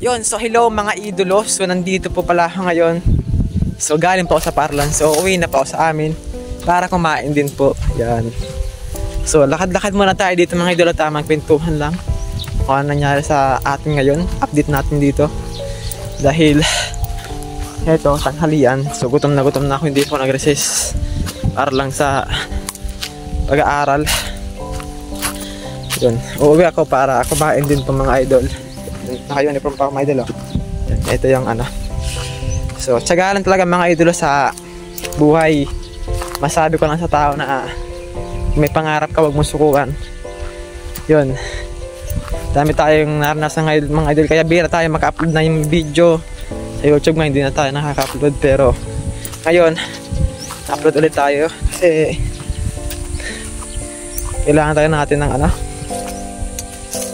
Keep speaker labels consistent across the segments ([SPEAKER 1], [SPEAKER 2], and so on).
[SPEAKER 1] Yun, so hello mga idolo. So nandito po pala ako ngayon. So galing po ako sa Parlan. So uwi na po ako sa amin para kumain din po. Yan. So lakad-lakad muna tayo dito mga idolo. Tamang kwentuhan lang kung ano nangyari sa atin ngayon. Update natin dito. Dahil eto, tanghalian. So gutom na ako. Hindi po nag-resist para lang sa pag-aaral. Yun, uuwi ako para kumain din po mga idol. Naka-uniform pa ako mga idol, oh. Ito yung ano. So tiyagalan talaga mga idol sa buhay. Masabi ko lang sa tao na may pangarap ka, wag mong sukuan. Yun, dami tayong naranasan mga idol. Kaya bira tayo maka-upload na yung video sa YouTube nga, hindi na tayo nakaka-upload. Pero ngayon upload ulit tayo kasi kailangan tayo natin ng ano,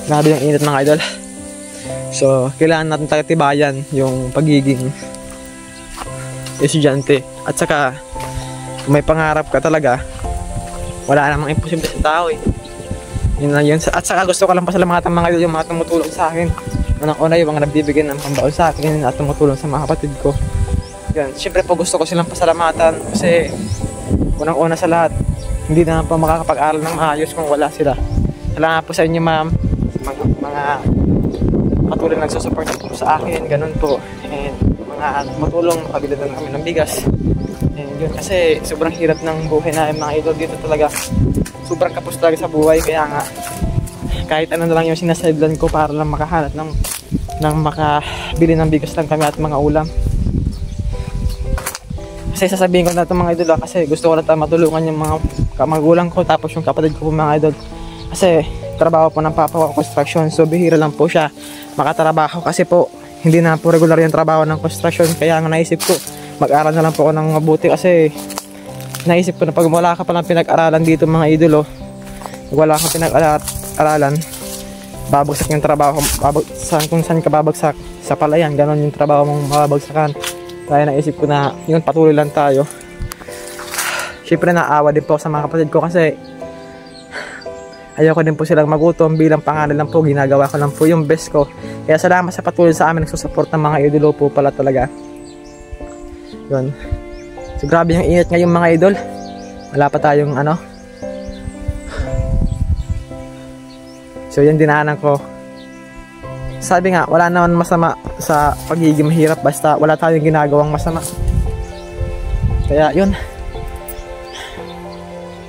[SPEAKER 1] grabe yung init mga idol. So kailangan natin tayo tibayan yung pagiging estudyante. At saka kung may pangarap ka talaga, wala namang imposible sa tao eh. Yun lang yun. At saka gusto ko lang pasalamatan mga idol yung mga tumutulong sa akin. Unang-una yung mga nagbibigay ng pambaon sa akin at tumutulong sa mga kapatid ko. Yan, siyempre po gusto ko silang pasalamatan kasi unang-una sa lahat, hindi na po makakapag-aral ng maayos kung wala sila. Salamat po sa inyo ma'am, mga patuloy nagsusupport po sa akin, ganun po. And mga matulong, makabili na kami ng bigas. And yun, kasi sobrang hirap ng buhay namin mga idol dito talaga. Sobrang kapos talaga sa buhay, kaya nga kahit ano na lang yung sinasidelan ko para lang makahanap ng makabili ng bigas lang kami at mga ulam. Kasi sasabihin ko na ito mga idol kasi gusto ko na matulungan yung mga magulang ko tapos yung kapatid ko po mga idol. Kasi trabaho po ng papa ko construction, so bihira lang po siya makatrabaho kasi po hindi na po regular yung trabaho ng construction. Kaya nga naisip ko mag-aral na lang po ako ng mabuti kasi naisip ko na pag wala ka palang pinag-aralan dito mga idolo, pag wala kang pinag-aralan, babagsak yung trabaho, kung saan ka babagsak sa palayan, ganon yung trabaho mong mababagsakan. Kaya naisip ko na yun, patuloy lang tayo. Siyempre naawa din po sa mga kapatid ko kasi ayoko din po silang magutom. Bilang pangalan lang po, ginagawa ko lang po yung best ko. Kaya salamat sa patuloy sa amin nagsusupport ng mga idolo po pala talaga. Yun. So grabe yung init ngayon mga idol. Wala pa tayong ano. So yan dinaanan ko. Sabi nga, wala naman masama sa pagiging mahirap basta wala tayong ginagawang masama. Kaya yun.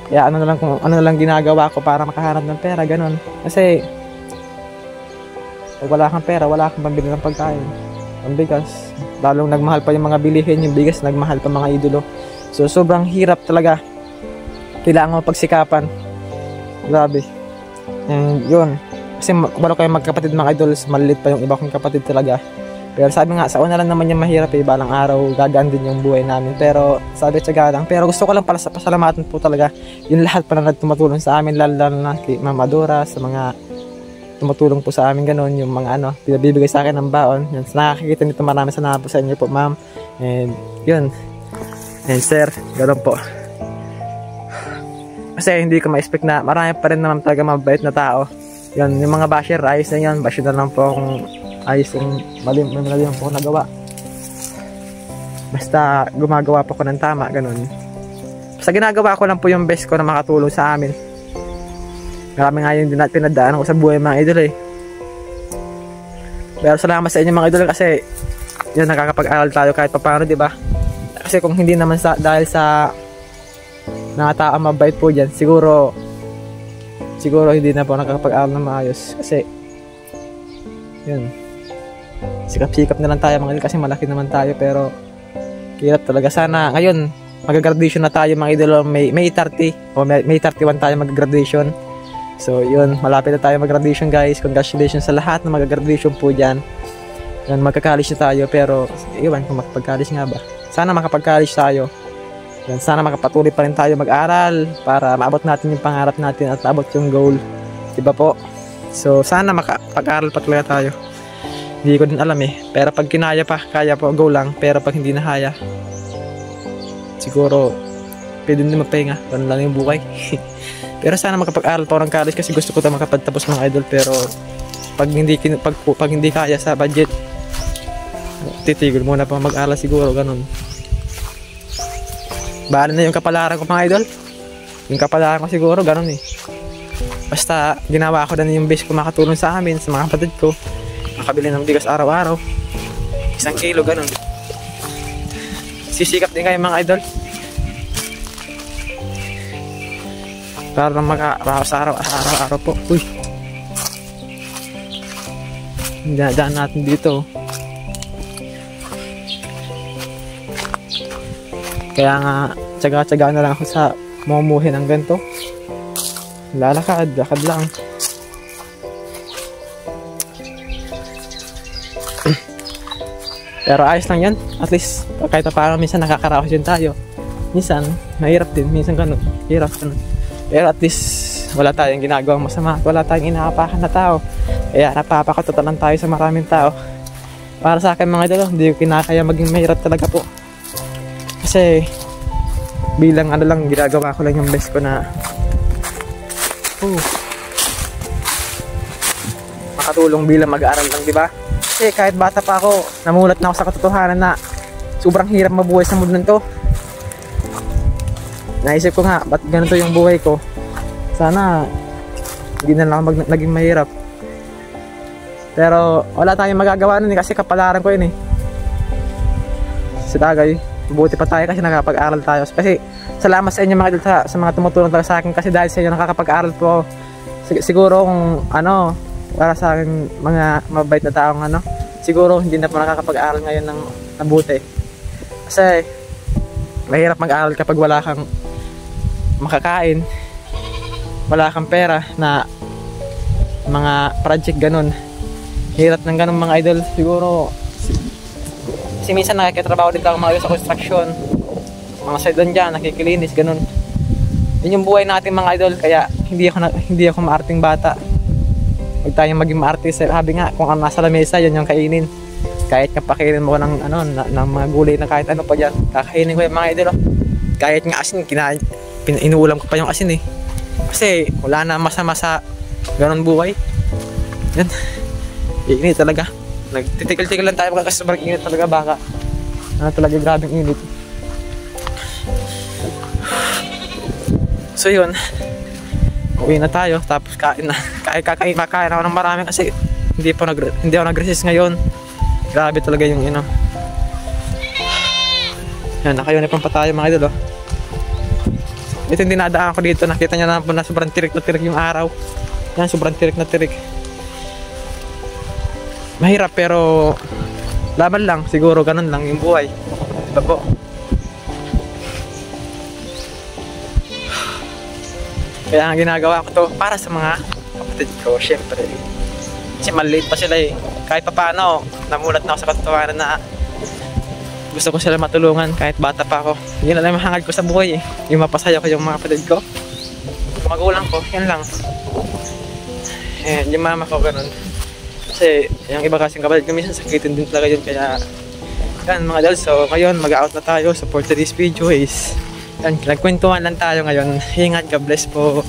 [SPEAKER 1] Kaya ano na lang ginagawa ko para makahanap ng pera, ganun. Kasi pag wala kang pera, wala kang pambili ng pagkain, ang bigas. Lalong nagmahal pa yung mga bilihin, yung bigas nagmahal pa mga idolo. So sobrang hirap talaga. Kailangan mo pagsikapan. Grabe. And yun. Kasi balo kayo magkapatid mga idol, malilit pa yung iba kong kapatid talaga. Pero sabi nga, sa una lang naman yung mahirap eh, balang araw gagaan din yung buhay namin. Pero sabi tsaga lang. Pero gusto ko lang pala sa pasalamatan po talaga yung lahat pala na tumutulong sa amin, lalo na kay Mama Dora, sa mga tumutulong po sa amin ganun, yung mga ano, pinabibigay sa akin ng baon. Yan, nakakikita nito, maraming salamat po sa inyo po ma'am. And yun. And sir, ganun po. Kasi hindi ko ma-expect na marami pa rin naman talaga mabait na tao. Yan, yung mga basher, ayos na yan. Basher na lang po akong ayos yung mali po nagawa. Basta gumagawa po ko ng tama, ganun. Basta ginagawa ko lang po yung best ko na makatulong sa amin. Marami nga yung pinadaan ko sa buhay mga idol eh. Pero salamat sa inyo mga idol kasi yun, nakakapag-aral tayo kahit pa paano, diba? Kasi kung hindi naman dahil sa nakatao mabait po dyan, siguro hindi na po nakakapag-aral na maayos. Kasi yun, sikap-sikap na lang tayo mga idol kasi malaki naman tayo. Pero hirap talaga. Sana ngayon mag-graduation na tayo mga idol. May 30 o may 31 tayo mag-graduation. So yun, malapit na tayo mag-graduation guys. Congratulations sa lahat na mag-graduation po dyan. Yan, magka-college na tayo. Pero iwan kung makapag-college nga ba. Sana makapag-college tayo. Yan, sana makapatuloy pa rin tayo mag-aral para maabot natin yung pangarap natin at maabot yung goal, diba po? So sana makapag-aral pa talaga tayo. Hindi ko din alam eh, pero pag kinaya pa, kaya po, go lang. Pero pag hindi nahaya, siguro pwede din magpahinga, ganun lang yung buhay. Pero sana makapag-aral pa ako ng college kasi gusto ko ito makapagtapos mga idol. Pero pag hindi kaya sa budget, titigil muna pa mag-aral siguro, ganun. Bahala na yung kapalaran ko mga idol. Yung kapalaran ko siguro, ganun eh. Basta ginawa ko na yung base ko makatulong sa amin, sa mga kapatid ko. Makabili ng bigas araw-araw. 1 kilo, ganun. Sisikap din kayo mga idol. Para lang makaraos araw-araw po. Uy. Daan natin dito. Kaya nga, tsaga-tsaga na lang ako sa mamumuhin ng ganito. Lalakad, lakad lang. Pero ayos lang yan. At least, kahit pa paano minsan nakakaraos din tayo. Minsan, mahirap din. Minsan ganun. Hirap ganun. Pero at least, wala tayong ginagawang masama. Wala tayong inaapakan na tao. Kaya napapakatotalan tayo sa maraming tao. Para sa akin mga idol, hindi ko kinakaya maging mahirap talaga po. Kasi bilang ano lang, ginagawa ko lang yung best ko na makatulong bilang mag-aaral lang, di ba? Kasi kahit bata pa ako, namulat na ako sa katotohanan na sobrang hirap mabuhay sa mundo nito. Naisip ko nga, ba't ganito yung buhay ko? Sana hindi na lang naging mahirap. Pero wala tayong magagawa nun eh, kasi kapalaran ko yun eh. Sa tagay, mabuti pa tayo kasi nakapag-aral tayo. Kasi salamat sa inyo mga idol, sa mga tumutulong talaga sa akin, kasi dahil sa inyo nakakapag-aral po. Siguro kung ano, para sa akin mga mabait na taong ano, siguro hindi na po nakakapag-aral ngayon ng mabuti. Kasi mahirap mag-aral kapag wala kang makakain, wala kang pera na mga project ganun. Hirap ng ganun mga idol. Siguro kasi minsan nakikatrabaho din ako mga idol sa construction, mga side doon dyan, nakikilinis, ganun. Yun yung buhay natin mga idol. Kaya hindi ako maarting bata. Huwag tayong maging maarte. Sabi nga, kung ang nasa lamesa, yun yung kainin. Kahit kapakainin mo ng, ng mga gulay na kahit ano pa dyan, kakainin ko yung mga idol. Kahit nga asin, inuulam ko pa yung asin eh. Kasi wala na masama sa ganun buhay. Yan. Init talaga. Nagtitikil-tikil lang tayo kasi sobrang init talaga, baka ano talaga, grabing init. So yun, uwi na tayo, tapos kain na. Kakain ako ng marami kasi hindi ako nag-resist ngayon. Grabe talaga yung yan, naka-uniform pa tayo mga idol. Ito yung dinadaan ko dito, nakita nyo na po na sobrang tirik na tirik yung araw. Yan, sobrang tirik na tirik. Mahirap pero laban lang, siguro ganun lang yung buhay. Diba po? Kaya ang ginagawa ko to para sa mga kapatid ko, syempre. Kasi maliit pa sila eh. Kahit pa paano, namulat na ako sa katotohanan na gusto ko sila matulungan kahit bata pa ako. Yun lang yung hangad ko sa buhay eh. Yung mapasaya ko yung mga kapatid ko, yung magulang ko, yan lang. And yung mama ko ganun. Kasi yung iba kasing kapatid ko minsan sakitin din talaga yun. Kaya yan mga idol, so ngayon mag-out na tayo. So for today's video is yan, nagkwentuhan lang tayo ngayon. Ingat, God bless po.